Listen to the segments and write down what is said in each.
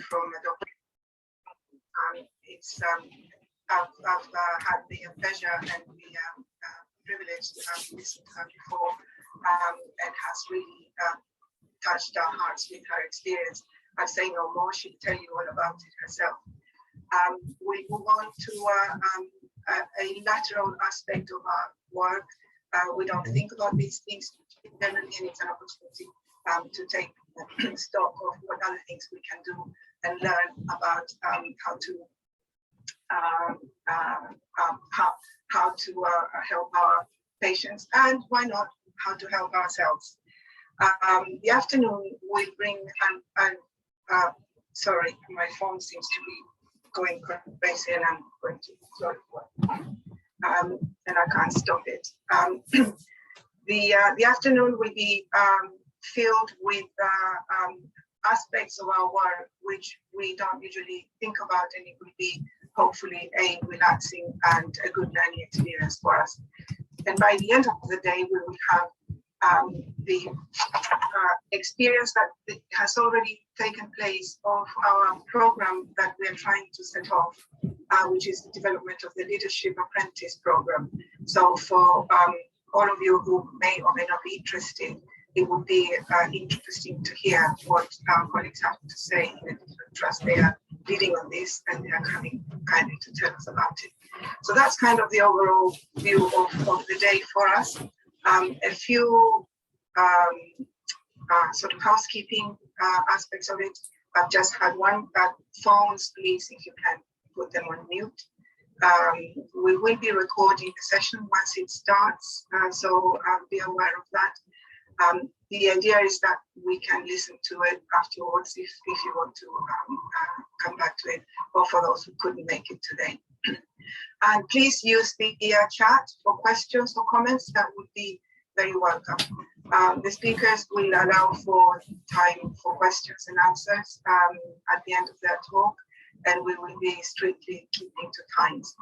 from a doctor. I've had the pleasure and the privilege to have listened to her before, and has really touched our hearts with her experience. I'd say no more, she'll tell you all about it herself. We move on to a lateral aspect of our work. We don't think about these things generally, and it's an opportunity to take stock of what other things we can do and learn about how to help our patients, and why not how to help ourselves. The afternoon we bring sorry, my phone seems to be going crazy, and I'm going to and I can't stop it. The afternoon will be filled with aspects of our work which we don't usually think about, and it will be hopefully a relaxing and a good learning experience for us. And by the end of the day, we will have the experience that has already taken place of our program that we are trying to set off, which is the development of the Leadership Apprentice program. So for all of you who may or may not be interested, it would be interesting to hear what our colleagues have to say in the different trusts. They are leading on this, and they are coming kindly to tell us about it. So that's kind of the overall view of the day for us. A few sort of housekeeping aspects of it. I've just had one. Phones, please, if you can put them on mute. We will be recording the session once it starts, so be aware of that. The idea is that we can listen to it afterwards if you want to come back to it, or for those who couldn't make it today. And please use the chat for questions or comments. That would be very welcome. The speakers will allow for time for questions and answers at the end of their talk, and we will be strictly keeping to times.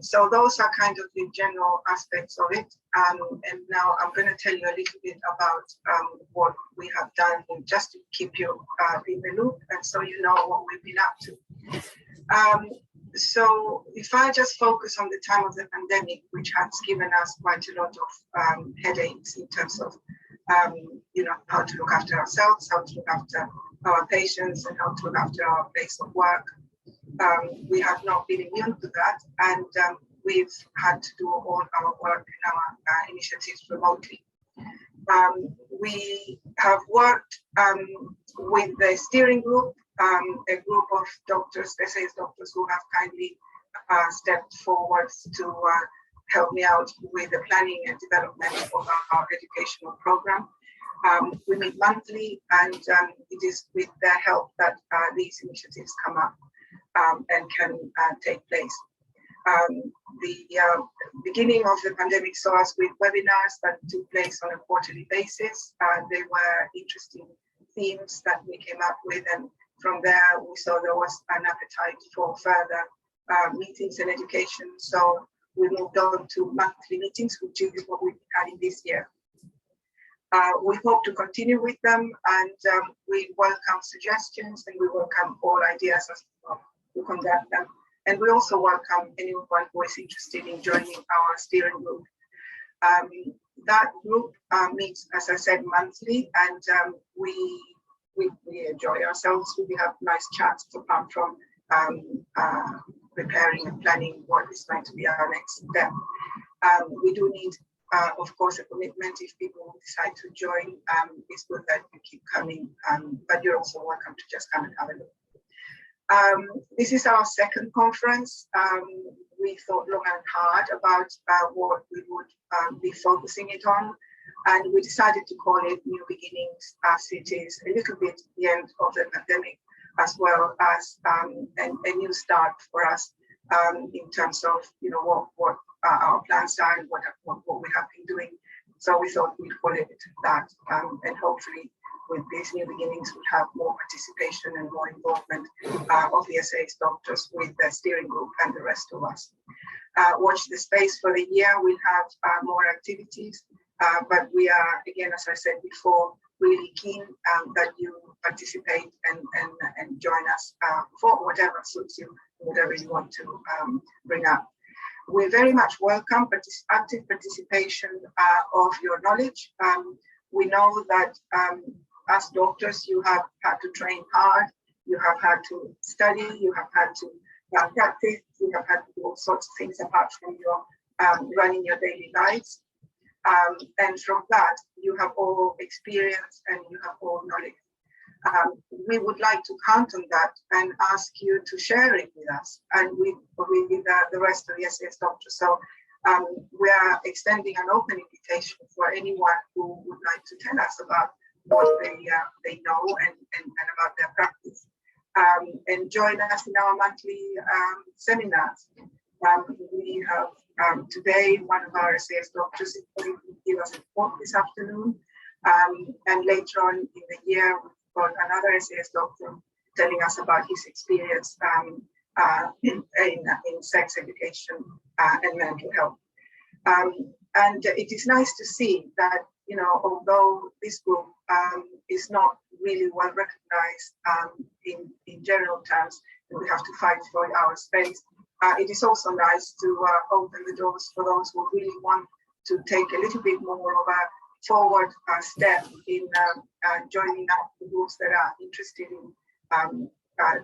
So those are kind of the general aspects of it. And now I'm going to tell you a little bit about what we have done, just to keep you in the loop, and so you know what we've been up to. So if I just focus on the time of the pandemic, which has given us quite a lot of headaches in terms of how to look after ourselves, how to look after our patients, and how to look after our place of work. We have not been immune to that, and we've had to do all our work and our initiatives remotely. We have worked with the steering group, a group of doctors, specialist doctors, who have kindly stepped forward to help me out with the planning and development of our educational program. We meet monthly, and it is with their help that these initiatives come up and can take place. The beginning of the pandemic saw us with webinars that took place on a quarterly basis. They were interesting themes that we came up with, and from there we saw there was an appetite for further meetings and education. So we moved on to monthly meetings, which is what we've been having this year. We hope to continue with them, and we welcome suggestions, and we welcome all ideas as well to conduct them. And we also welcome anyone who is interested in joining our steering group. That group meets, as I said, monthly, and we enjoy ourselves. We have nice chats apart from preparing and planning what is going to be our next step. We do need, of course, a commitment. If people decide to join, it's good that you keep coming, but you're also welcome to just come and have a look. This is our second conference. We thought long and hard about what we would be focusing it on, and we decided to call it New Beginnings, as it is a little bit the end of the pandemic, as well as a new start for us in terms of what our plans are and what we have been doing. So we thought we'd call it that, and hopefully with these new beginnings we'll have more participation and more involvement of the SAS doctors with the steering group and the rest of us. Watch the space for the year. We'll have more activities, but we are, again, as I said before, really keen that you participate and join us for whatever suits you, whatever you want to bring up. We very much welcome active participation of your knowledge. We know that as doctors, you have had to train hard, you have had to study, you have had to practice, you have had to do all sorts of things apart from your running your daily lives. And from that, you have all experience and you have all knowledge. We would like to count on that and ask you to share it with us and with the rest of the SAS doctors. So we are extending an open invitation for anyone who would like to tell us about what they know and about their practice. And join us in our monthly seminars. We have today one of our SAS doctors is going to give us a talk this afternoon, and later on in the year we've got another SAS doctor telling us about his experience in sex education and mental health. And it is nice to see that, you know, although this group is not really well recognized in general terms, and we have to fight for our space, it is also nice to open the doors for those who really want to take a little bit more of a forward step in joining up the groups that are interested in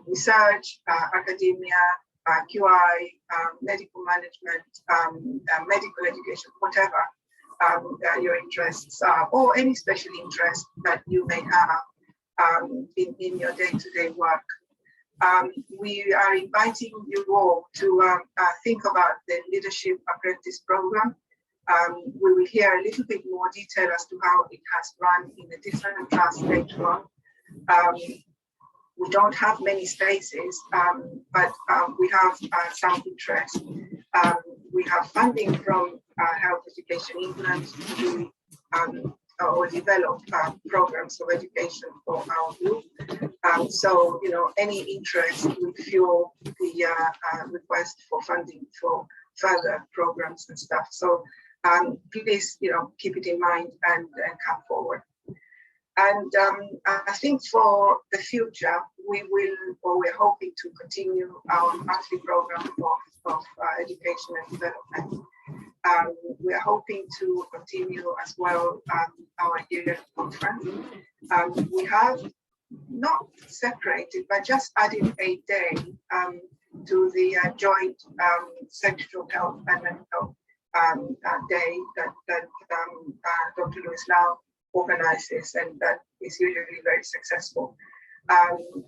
research, academia, QI, medical management, medical education, whatever your interests are, or any special interest that you may have in your day-to-day work. We are inviting you all to think about the Leadership Apprentice Program. We will hear a little bit more detail as to how it has run in the different trusts later on. We don't have many spaces, but we have some interest. We have funding from Health Education England to or develop programs of education for our group. So, you know, any interest will fuel the request for funding for further programs and stuff. So please, you know, keep it in mind and come forward. And I think for the future, we will, or we're hoping to continue our monthly program of education and development. We are hoping to continue as well our year conference. We have not separated, but just added a day to the joint sexual health and mental health day that Dr. Lewis Lau organizes, and that is usually very successful.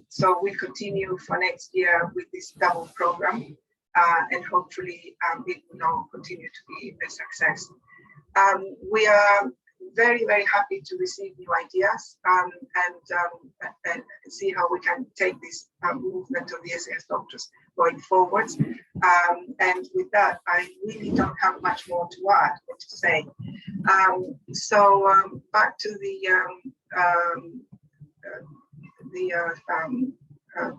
So we continue for next year with this double program, and hopefully it will now continue to be a success. We are very, very happy to receive new ideas and see how we can take this movement of the SAS doctors going forwards. And with that, I really don't have much more to add or to say. So back to the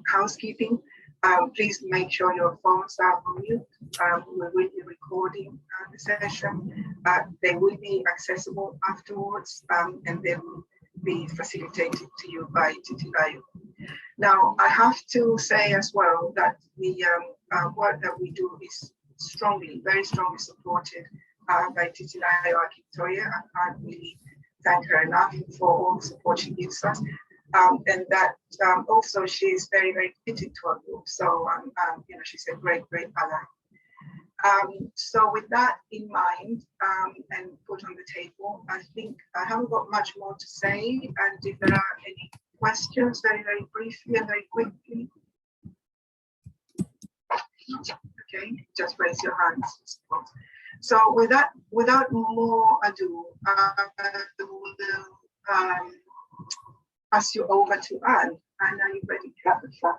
housekeeping. Please make sure your phones are on mute. We will be recording the session. They will be accessible afterwards, and they will be facilitated to you by Titilayo. Now, I have to say as well that the work that we do is strongly, very strongly supported by Titilayo Akintoye. I can't really thank her enough for all the support she gives us. And that also she is very, very committed to our group. So, you know, she's a great, great ally. So with that in mind and put on the table, I think I haven't got much more to say. And if there are any questions, very, very briefly and very quickly. Okay, just raise your hands. So with that, without more ado, will pass you over to Anne. Anne, are you ready to have the floor?